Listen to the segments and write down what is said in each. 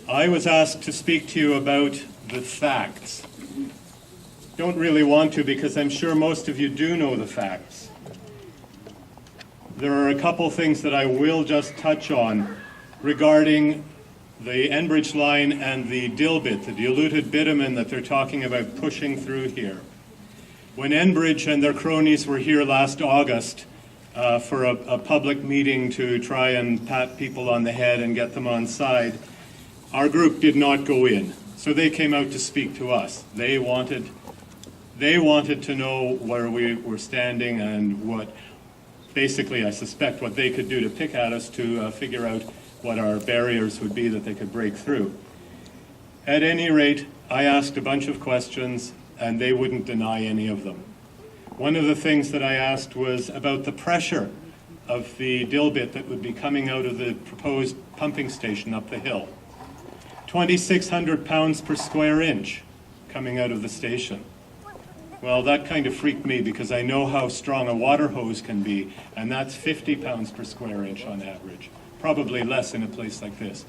I was asked to speak to you about the facts. Don't really want to, because I'm sure most of you do know the facts. There are a couple things that I will just touch on regarding the Enbridge line and the dilbit, the diluted bitumen that they're talking about pushing through here. When Enbridge and their cronies were here last August for a public meeting to try and pat people on the head and get them on side, our group did not go in. So they came out to speak to us. They wanted to know where we were standing and what, basically, I suspect, what they could do to pick at us to figure out what our barriers would be that they could break through. At any rate, I asked a bunch of questions and they wouldn't deny any of them. One of the things that I asked was about the pressure of the dilbit that would be coming out of the proposed pumping station up the hill. 2,600 pounds per square inch coming out of the station. Well, that kind of freaked me because I know how strong a water hose can be, and that's 50 pounds per square inch on average. Probably less in a place like this.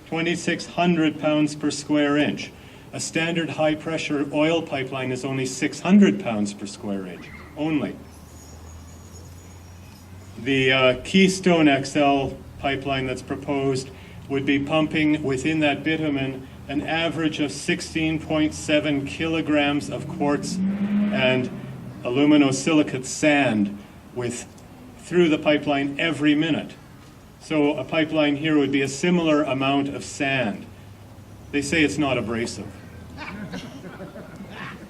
2,600 pounds per square inch. A standard high-pressure oil pipeline is only 600 pounds per square inch, only. The Keystone XL pipeline that's proposed would be pumping within that bitumen an average of 16.7 kilograms of quartz and aluminosilicate sand through the pipeline every minute. So a pipeline here would be a similar amount of sand. They say it's not abrasive.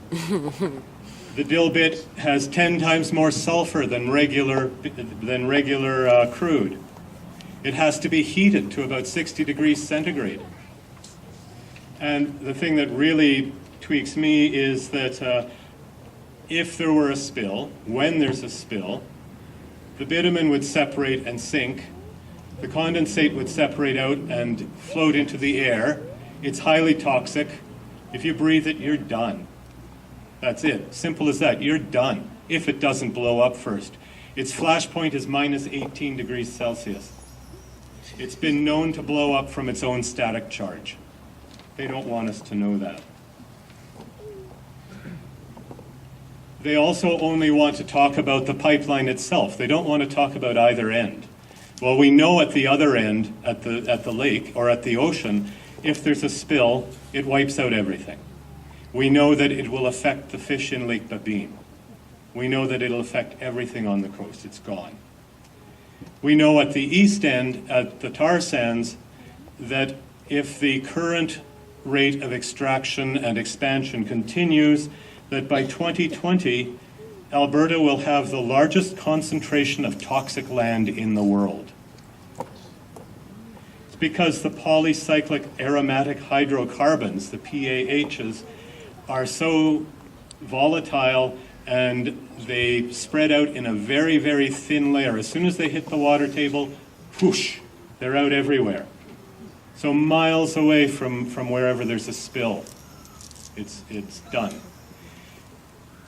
The dilbit has 10 times more sulfur than regular crude. It has to be heated to about 60 degrees centigrade. And the thing that really tweaks me is that if there were a spill, when there's a spill, the bitumen would separate and sink. The condensate would separate out and float into the air. It's highly toxic. If you breathe it, you're done. That's it. Simple as that. You're done if it doesn't blow up first. Its flash point is minus 18 degrees Celsius. It's been known to blow up from its own static charge. They don't want us to know that. They also only want to talk about the pipeline itself. They don't want to talk about either end. Well, we know at the other end, at the lake or at the ocean, if there's a spill, it wipes out everything. We know that it will affect the fish in Lake Babine. We know that it'll affect everything on the coast. It's gone. We know at the east end, at the tar sands, that if the current rate of extraction and expansion continues, that by 2020, Alberta will have the largest concentration of toxic land in the world. It's because the polycyclic aromatic hydrocarbons, the PAHs, are so volatile and they spread out in a very, very thin layer. As soon as they hit the water table, whoosh, they're out everywhere. So miles away from wherever there's a spill, it's done.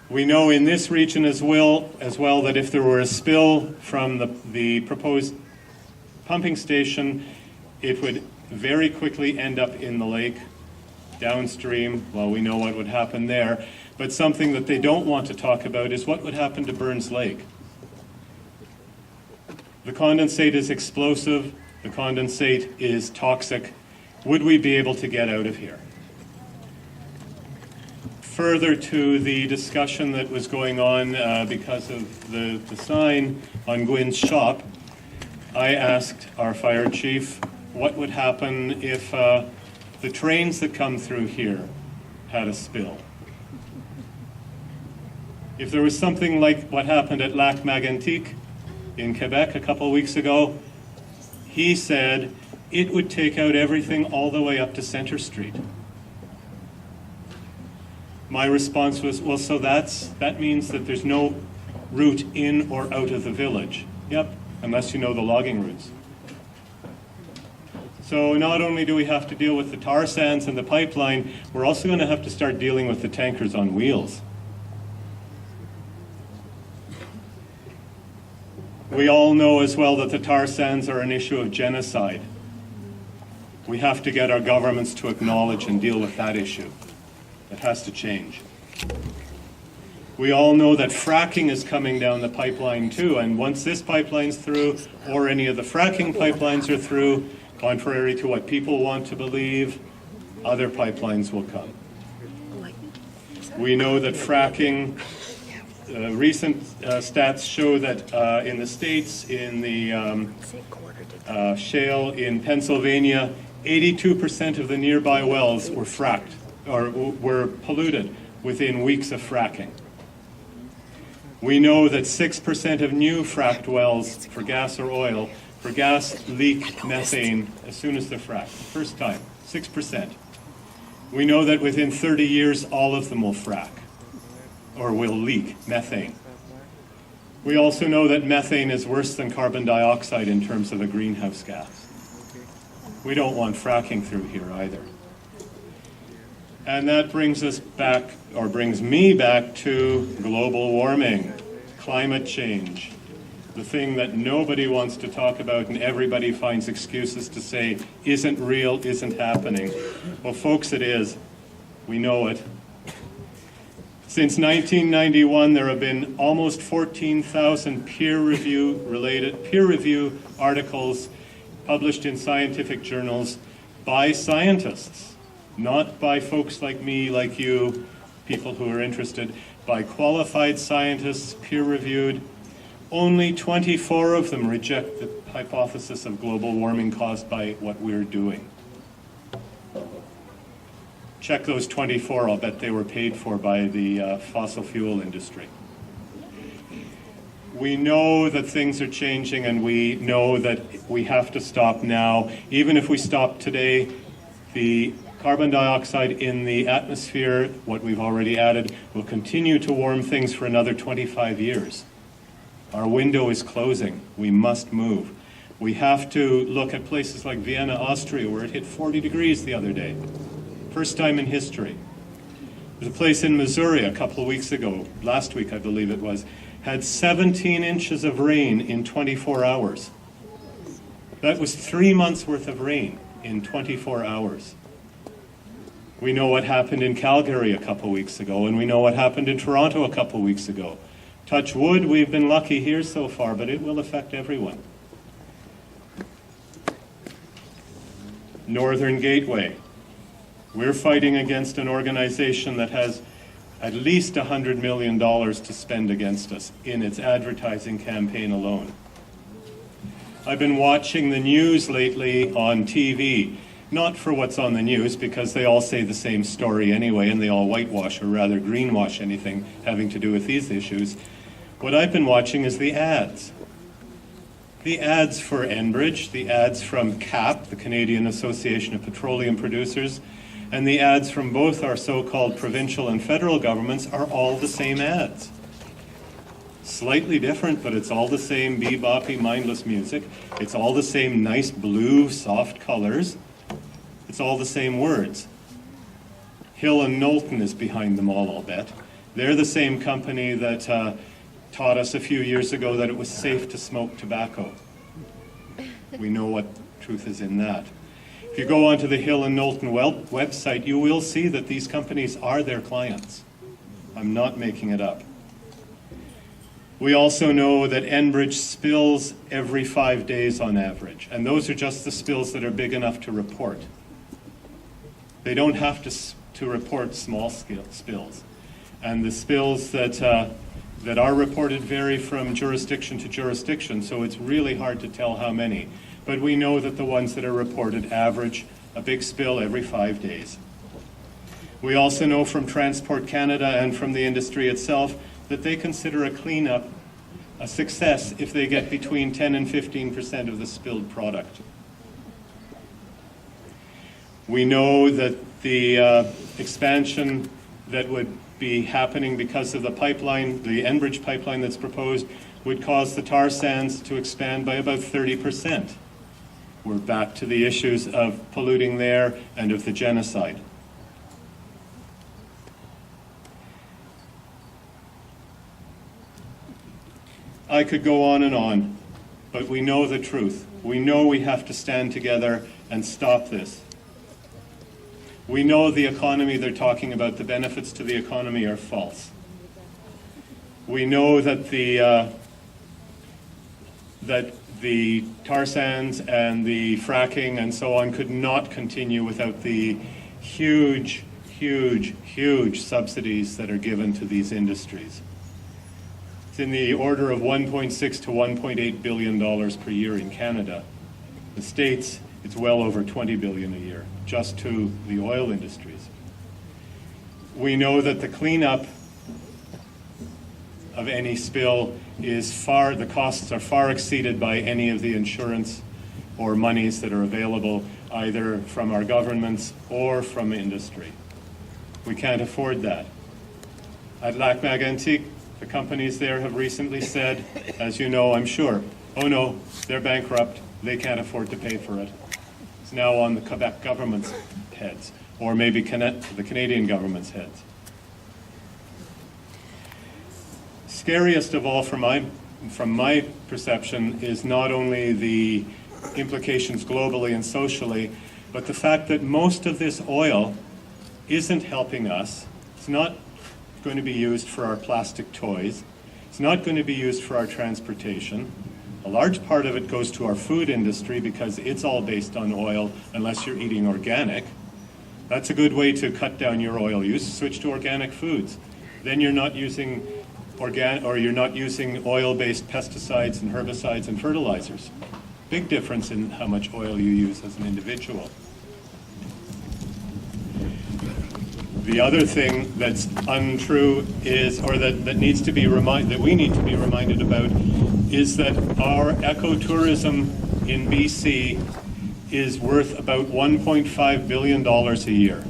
We know in this region as well that if there were a spill from the proposed pumping station, it would very quickly end up in the lake downstream. Well, we know what would happen there. But something that they don't want to talk about is what would happen to Burns Lake. The condensate is explosive. The condensate is toxic. Would we be able to get out of here? Further to the discussion that was going on because of the sign on Gwynn's shop, I asked our fire chief what would happen if the trains that come through here had a spill. If there was something like what happened at Lac Mégantic in Quebec a couple of weeks ago, he said it would take out everything all the way up to Centre Street. My response was, well, so that means that there's no route in or out of the village. Yep, unless you know the logging routes. So not only do we have to deal with the tar sands and the pipeline, we're also going to have to start dealing with the tankers on wheels. We all know as well that the tar sands are an issue of genocide. We have to get our governments to acknowledge and deal with that issue. It has to change. We all know that fracking is coming down the pipeline too, and once this pipeline's through, or any of the fracking pipelines are through, contrary to what people want to believe, other pipelines will come. We know that fracking, recent stats show that in the States, in the shale in Pennsylvania, 82% of the nearby wells were fracked, or were polluted within weeks of fracking. We know that 6% of new fracked wells for gas or oil, for gas leak methane as soon as they're fracked, first time, 6%. We know that within 30 years, all of them will frack, or will leak methane. We also know that methane is worse than carbon dioxide in terms of a greenhouse gas. We don't want fracking through here either. And that brings us back, or brings me back to global warming, climate change, the thing that nobody wants to talk about and everybody finds excuses to say isn't real, isn't happening. Well, folks, it is. We know it. Since 1991, there have been almost 14,000 peer review articles published in scientific journals by scientists, not by folks like me, like you, people who are interested, by qualified scientists, peer-reviewed. Only 24 of them reject the hypothesis of global warming caused by what we're doing. Check those 24, I'll bet they were paid for by the fossil fuel industry. We know that things are changing, and we know that we have to stop now. Even if we stop today, the carbon dioxide in the atmosphere, what we've already added, will continue to warm things for another 25 years. Our window is closing. We must move. We have to look at places like Vienna, Austria, where it hit 40 degrees the other day. First time in history. There's a place in Missouri a couple of weeks ago, last week I believe it was, had 17 inches of rain in 24 hours. That was 3 months worth of rain in 24 hours. We know what happened in Calgary a couple weeks ago, and we know what happened in Toronto a couple weeks ago. Touch wood, we've been lucky here so far, but it will affect everyone. Northern Gateway. We're fighting against an organization that has at least $100 million to spend against us in its advertising campaign alone. I've been watching the news lately on TV, not for what's on the news, because they all say the same story anyway, and they all whitewash, or rather greenwash, anything having to do with these issues. What I've been watching is the ads. The ads for Enbridge, the ads from CAP, the Canadian Association of Petroleum Producers, and the ads from both our so-called provincial and federal governments are all the same ads. Slightly different, but it's all the same beboppy, mindless music. It's all the same nice blue, soft colors. It's all the same words. Hill and Knowlton is behind them all, I'll bet. They're the same company that taught us a few years ago that it was safe to smoke tobacco. We know what truth is in that. If you go onto the Hill and Knowlton website, you will see that these companies are their clients. I'm not making it up. We also know that Enbridge spills every 5 days on average, and those are just the spills that are big enough to report. They don't have to report small-scale spills. And the spills that are reported vary from jurisdiction to jurisdiction, so it's really hard to tell how many. But we know that the ones that are reported average a big spill every 5 days. We also know from Transport Canada and from the industry itself that they consider a cleanup a success if they get between 10 and 15% of the spilled product. We know that the expansion that would be happening because of the pipeline, the Enbridge pipeline that's proposed, would cause the tar sands to expand by about 30%. We're back to the issues of polluting there and of the genocide. I could go on and on. but we know the truth. We know we have to stand together and stop this. We know the economy they're talking about, the benefits to the economy are false. We know that the tar sands and the fracking and so on could not continue without the huge, huge, huge subsidies that are given to these industries. It's in the order of $1.6 to $1.8 billion per year in Canada. The States, it's well over $20 billion a year, just to the oil industries. We know that the cleanup of any spill the costs are far exceeded by any of the insurance or monies that are available either from our governments or from industry. We can't afford that. At Lac Mégantic, the companies there have recently said, as you know, I'm sure, oh no, they're bankrupt, they can't afford to pay for it. It's now on the Quebec government's heads, or maybe the Canadian government's heads. Scariest of all from my perception is not only the implications globally and socially, but the fact that most of this oil isn't helping us. It's not going to be used for our plastic toys. It's not going to be used for our transportation. A large part of it goes to our food industry because it's all based on oil unless you're eating organic. That's a good way to cut down your oil use. Switch to organic foods. Then you're not using oil-based pesticides and herbicides and fertilizers. Big difference in how much oil you use as an individual. The other thing that's untrue is, or that we need to be reminded about, is that our ecotourism in BC is worth about $1.5 billion a year.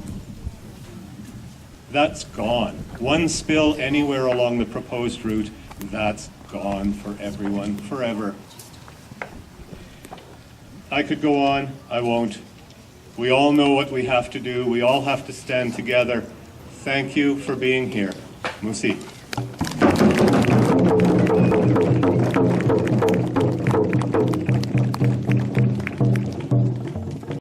That's gone. One spill anywhere along the proposed route, that's gone for everyone, forever. I could go on, I won't. We all know what we have to do. We all have to stand together. Thank you for being here. Merci.